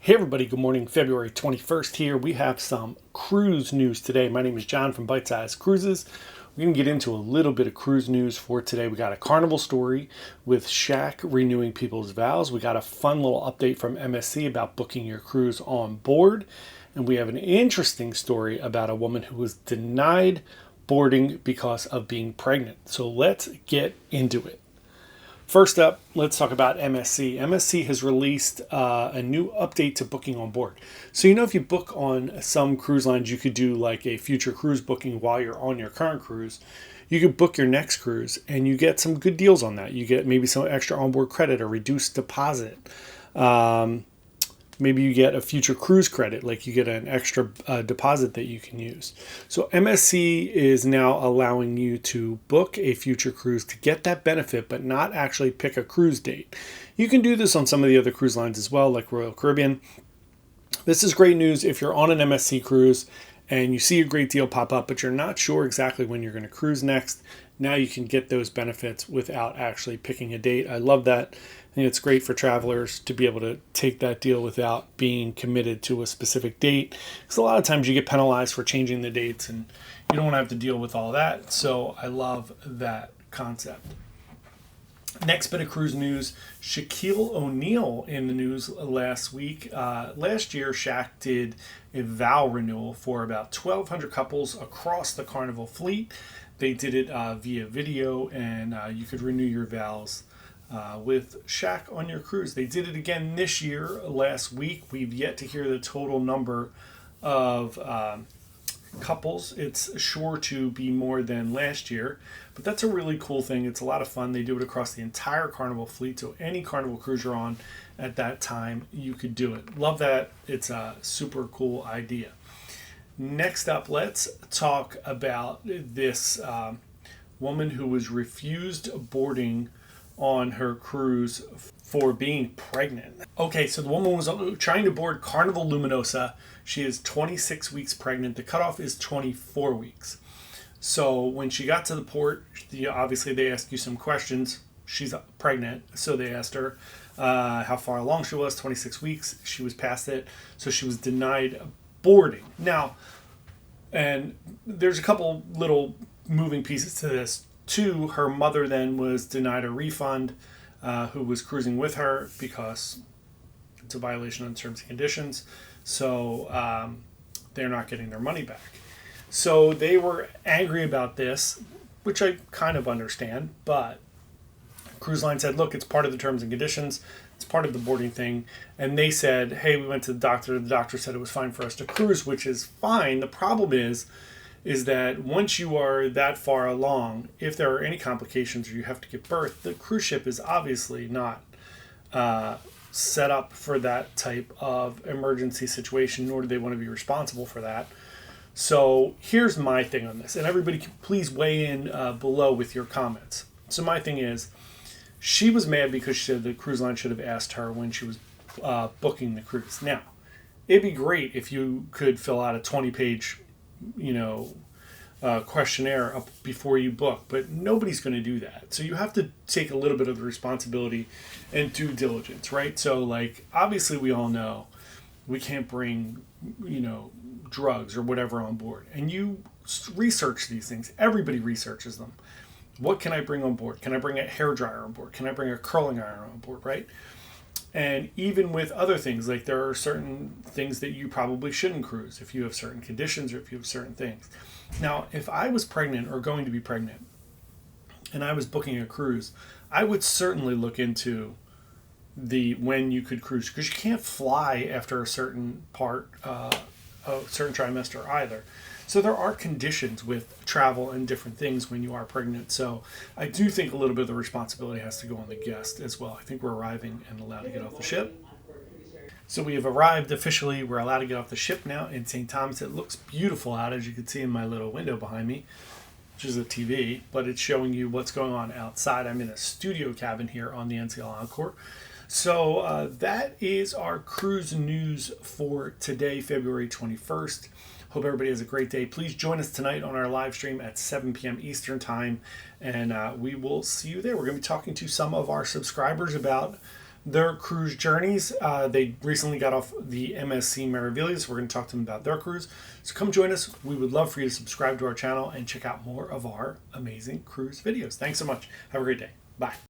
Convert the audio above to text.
Hey everybody, good morning. February 21st here. We have some cruise news today. My name is John from Bite Size Cruises. We're going to get into a little bit of cruise news for today. We got a Carnival story with Shaq renewing people's vows. We got a fun little update from MSC about booking your cruise on board. And we have an interesting story about a woman who was denied boarding because of being pregnant. So let's get into it. First up, let's talk about MSC. MSC has released a new update to booking on board. So, if you book on some cruise lines, you could do like a future cruise booking while you're on your current cruise. You could book your next cruise and you get some good deals on that. You get maybe some extra onboard credit or reduced deposit. Maybe you get a future cruise credit, like you get an extra deposit that you can use. So MSC is now allowing you to book a future cruise to get that benefit, but not actually pick a cruise date. You can do this on some of the other cruise lines as well, like Royal Caribbean. This is great news if you're on an MSC cruise and you see a great deal pop up, but you're not sure exactly when you're going to cruise next. Now you can get those benefits without actually picking a date. I love that. I think it's great for travelers to be able to take that deal without being committed to a specific date. Because a lot of times you get penalized for changing the dates and you don't want to have to deal with all that. So I love that concept. Next bit of cruise news, Shaquille O'Neal in the news last week. Last year, Shaq did a vow renewal for about 1,200 couples across the Carnival fleet. They did it via video, and you could renew your vows with Shaq on your cruise. They did it again this year, last week. We've yet to hear the total number of couples. It's sure to be more than last year, but that's a really cool thing. It's a lot of fun. They do it across the entire Carnival fleet, so any Carnival cruise you're on at that time, you could do it. Love that. It's a super cool idea. Next up, let's talk about this woman who was refused boarding on her cruise for being pregnant. Okay, so the woman was trying to board Carnival Luminosa. She is 26 weeks pregnant. The cutoff is 24 weeks. So when she got to the port, obviously they ask you some questions. She's pregnant, so they asked her how far along she was, 26 weeks. She was past it, so she was denied boarding. Now, and there's a couple little moving pieces to this. Two, her mother then was denied a refund, who was cruising with her because it's a violation of terms and conditions. So they're not getting their money back. So they were angry about this, which I kind of understand, but cruise line said, look, it's part of the terms and conditions. It's part of the boarding thing. And they said, hey, we went to the doctor. The doctor said it was fine for us to cruise, which is fine. The problem is that once you are that far along, if there are any complications or you have to give birth, the cruise ship is obviously not set up for that type of emergency situation, nor do they want to be responsible for that. So here's my thing on this. And everybody please weigh in below with your comments. So my thing is, she was mad because she said the cruise line should have asked her when she was booking the cruise. Now, it'd be great if you could fill out a 20-page, questionnaire up before you book, but nobody's going to do that. So you have to take a little bit of the responsibility and due diligence, right? So, like, obviously we all know we can't bring, drugs or whatever on board. And you research these things. Everybody researches them. What can I bring on board? Can I bring a hairdryer on board? Can I bring a curling iron on board, right? And even with other things, like there are certain things that you probably shouldn't cruise if you have certain conditions or if you have certain things. Now, if I was pregnant or going to be pregnant and I was booking a cruise, I would certainly look into the when you could cruise, because you can't fly after a certain part, a certain trimester either. So there are conditions with travel and different things when you are pregnant. So I do think a little bit of the responsibility has to go on the guest as well. I think we're arriving and allowed to get off the ship. So we have arrived officially. We're allowed to get off the ship now in St. Thomas. It looks beautiful out, as you can see in my little window behind me, which is a TV, but it's showing you what's going on outside. I'm in a studio cabin here on the NCL Encore. So that is our cruise news for today, February 21st. Hope everybody has a great day. Please join us tonight on our live stream at 7 p.m. Eastern Time, and we will see you there. We're going to be talking to some of our subscribers about their cruise journeys. They recently got off the MSC Meraviglia, so we're going to talk to them about their cruise. So come join us. We would love for you to subscribe to our channel and check out more of our amazing cruise videos. Thanks so much. Have a great day. Bye.